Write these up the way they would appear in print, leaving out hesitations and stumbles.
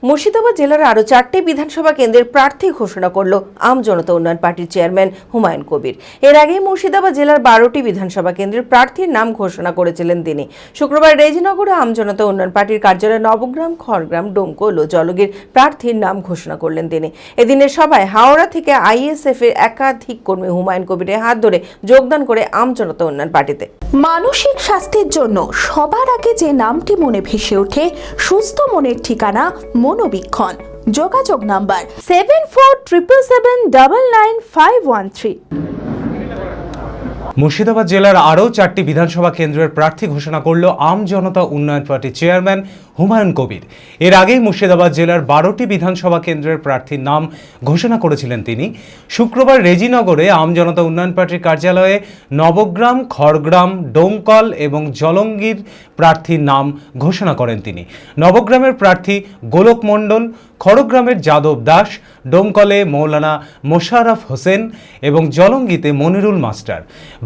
মুর্শিদাবাদ জেলার আরও 4টি বিধানসভা কেন্দ্রের প্রার্থী ঘোষণা করল আম জনতা উন্নয়ন পার্টির চেয়ারম্যান হুমায়ুন কবির। এর আগে মুর্শিদাবাদ জেলার 12টি বিধানসভা কেন্দ্রের প্রার্থীর নাম ঘোষণা করেছিলেন তিনি। শুক্রবার রেজিনগরে আম জনতা উন্নয়ন পার্টির কার্যালয়ে নবগ্রাম, খড়গ্রাম, ডোমকল ও জলগির প্রার্থীর নাম ঘোষণা করলেন তিনি। এদিনের সভায় হাওড়া থেকে আইএসএফ এর একাধিক কর্মী হুমায়ুন কবিরের হাত ধরে যোগদান করে আম জনতা উন্নয়ন পার্টিতে। মানসিক স্বাস্থ্যের জন্য সবার আগে যে নামটি মনে ভেসে ওঠে, সুস্থ মনের ঠিকানা মনোবীক্ষণ। যোগাযোগ নাম্বার 7477799513। মুর্শিদাবাদ জেলার আরও 4টি বিধানসভা কেন্দ্রের প্রার্থী ঘোষণা করল আম জনতা উন্নয়ন পার্টির চেয়ারম্যান হুমায়ুন কবির। এর আগেই মুর্শিদাবাদ জেলার 12টি বিধানসভা কেন্দ্রের প্রার্থীর নাম ঘোষণা করেছিলেন তিনি। শুক্রবার রেজিনগরে আম জনতা উন্নয়ন পার্টির কার্যালয়ে নবগ্রাম, খড়গ্রাম, ডোমকল এবং জলঙ্গির প্রার্থীর নাম ঘোষণা করেন তিনি। নবগ্রামের প্রার্থী গোলক মণ্ডল, খড়গ্রামের যাদব দাস, ডোমকলে মৌলানা মোশাররফ হোসেন এবং জলঙ্গিতে মনিরুল মাস্টার।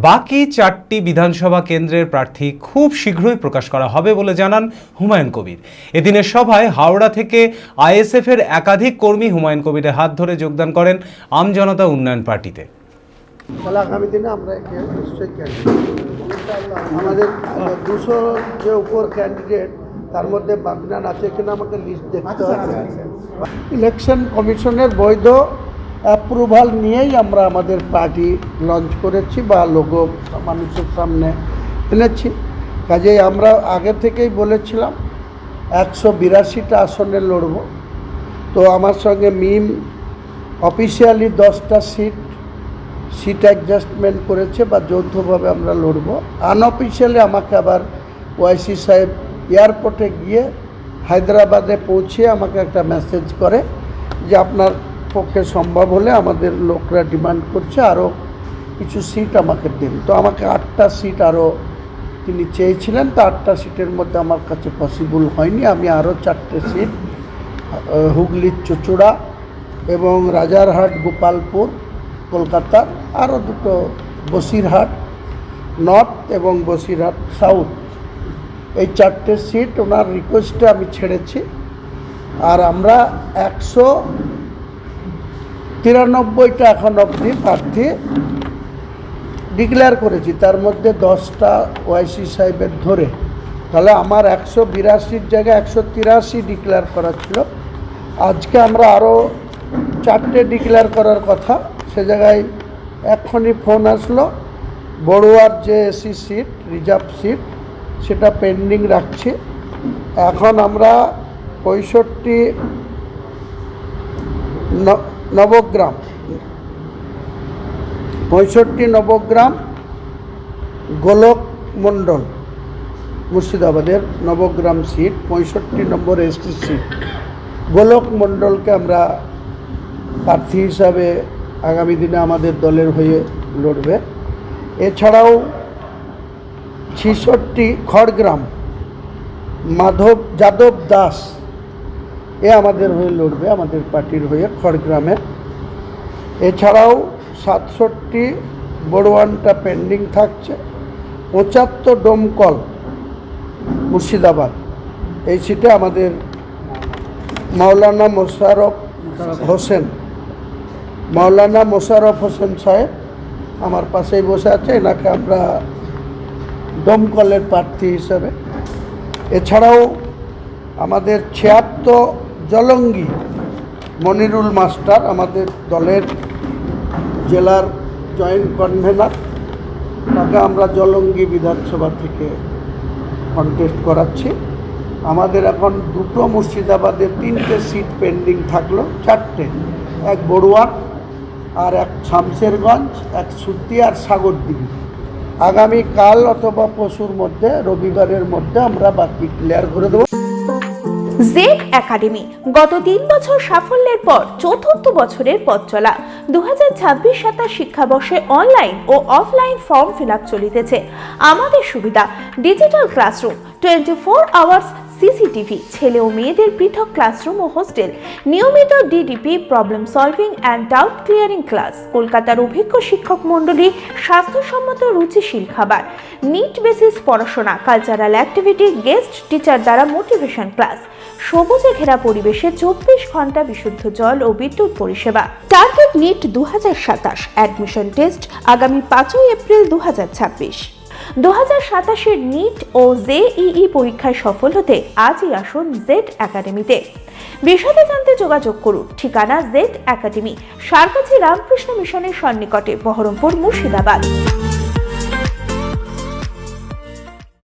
বাকি 4টি বিধানসভা কেন্দ্রের প্রার্থী খুব শীঘ্রই প্রকাশ করা হবে বলে জানান হুমায়ুন কবির। এদিনের সভায় হাওড়া থেকে আইএসএফ এর একাধিক কর্মী হুমায়ুন কবিরের হাত ধরে যোগদান করেন আম জনতা উন্নয়ন পার্টিতে। আগামী দিনে আমরা নিশ্চয়ই আমাদের 200 যে উপর ক্যান্ডিডেট, তার মধ্যে বাগনান আছে কিনা আমাকে লিস্ট দেখতে হবে। ইলেকশন কমিশনের বৈধ অ্যাপ্রুভাল নিয়েই আমরা আমাদের পার্টি লঞ্চ করেছি বা লোগো মানুষের সামনে এনেছি। কাজেই আমরা আগে থেকেই বলেছিলাম 182টা আসনে লড়ব। তো আমার সঙ্গে মিম অফিসিয়ালি 10টা সিট অ্যাডজাস্টমেন্ট করেছে বা যৌথভাবে আমরা লড়ব। আনঅফিসিয়ালি আমাকে আবার ওয়াইসি সাহেব এয়ারপোর্টে গিয়ে হায়দ্রাবাদে পৌঁছে আমাকে একটা মেসেজ করে যে আপনার পক্ষে সম্ভব হলে আমাদের লোকরা ডিমান্ড করছে আরও কিছু সিট আমাকে দিন। তো আমাকে 8টা সিট আরও তিনি চেয়েছিলেন। তো 8টা সিটের মধ্যে আমার কাছে পসিবল হয়নি। আমি আরও 4টে সিট হুগলির চুঁচুড়া এবং রাজারহাট, গোপালপুর, কলকাতার আরও 2টো বসিরহাট নর্থ এবং বসিরহাট সাউথ, এই 4টে সিট ওনার রিকোয়েস্টে আমি ছেড়েছি। আর আমরা 193টা এখন অবধি প্রার্থী ডিক্লেয়ার করেছি, তার মধ্যে 10টা ওয়াইসি সাহেবের ধরে। তাহলে আমার 182-র জায়গায় 183 ডিক্লেয়ার করা ছিল। আজকে আমরা আরও 4টে ডিক্লেয়ার করার কথা, সে জায়গায় এক্ষুনি ফোন আসলো বড়ুয়ার যে এসি সিট, রিজার্ভ সিট, সেটা পেন্ডিং রাখছি। এখন আমরা 65 নবগ্রাম গোলক মণ্ডল, মুর্শিদাবাদের নবগ্রাম সিট 65 নম্বর এসটি সিট, গোলক মণ্ডলকে আমরা প্রার্থী হিসাবে আগামী দিনে আমাদের দলের হয়ে লড়বে। এছাড়াও 66 খড়গ্রাম যাদব দাস আমাদের হয়ে লড়বে, আমাদের পার্টির হয়ে খড়গ্রামে। এছাড়াও 67 বড়োয়ানটা পেন্ডিং থাকছে। 75 ডোমকল মুর্শিদাবাদ, এই সিটে আমাদের মৌলানা মোশাররফ হোসেন সাহেব আমার পাশেই বসে আছে, এনাকে আমরা দমকলের প্রার্থী হিসাবে। এছাড়াও আমাদের 76 জলঙ্গি মনিরুল মাস্টার, আমাদের দলের জেলার জয়েন্ট কনভেনার, তাকে আমরা জলঙ্গি বিধানসভা থেকে কন্টেস্ট করাচ্ছি। আমাদের এখন 2টো মুর্শিদাবাদের 3টে সিট পেন্ডিং থাকলো, 4টে, এক বড়ুয়ার আর এক শামশেরগঞ্জ, এক সুতি আর সাগরদিঘি। আগামীকাল অথবা পরশুর মধ্যে, রবিবারের মধ্যে আমরা বাকি ক্লিয়ার করে দেবো। জেড একাডেমি গত 3 বছর সাফল্যের পর 4র্থ বছরের পথ চলা। 2026-27 শিক্ষাবর্ষে অনলাইন ও অফলাইন ফর্ম ফিল আপ চলিতেছে। আমাদের সুবিধা ডিজিটাল ক্লাসরুম, 24 আওয়ার্স সিসিটিভি, ছেলে ও মেয়েদের পৃথক ক্লাসরুম ও হোস্টেল, নিয়মিত DDP, problem solving and doubt clearing class, কলকাতার অভিজ্ঞ শিক্ষক মণ্ডলী, স্বাস্থ্যসম্মত রুচিশীল খাবার, নিট বেসিস পড়াশোনা, কালচারাল অ্যাক্টিভিটি, গেস্ট টিচার দ্বারা মোটিভেশন ক্লাস, সবুজে ঘেরা পরিবেশে 24 ঘন্টা বিশুদ্ধ জল ও বিদ্যুৎ পরিষেবা। টার্গেট নিট 2027, অ্যাডমিশন টেস্ট আগামী 5 এপ্রিল 2026। 2027-এর নিট ও জেইই পরীক্ষায় সফল হতে আজই আসুন জেড একাডেমিতে। বিশদে জানতে যোগাযোগ করুন। ঠিকানা জেড একাডেমি, সারকাছি রামকৃষ্ণ মিশনের সন্নিকটে, বহরমপুর, মুর্শিদাবাদ।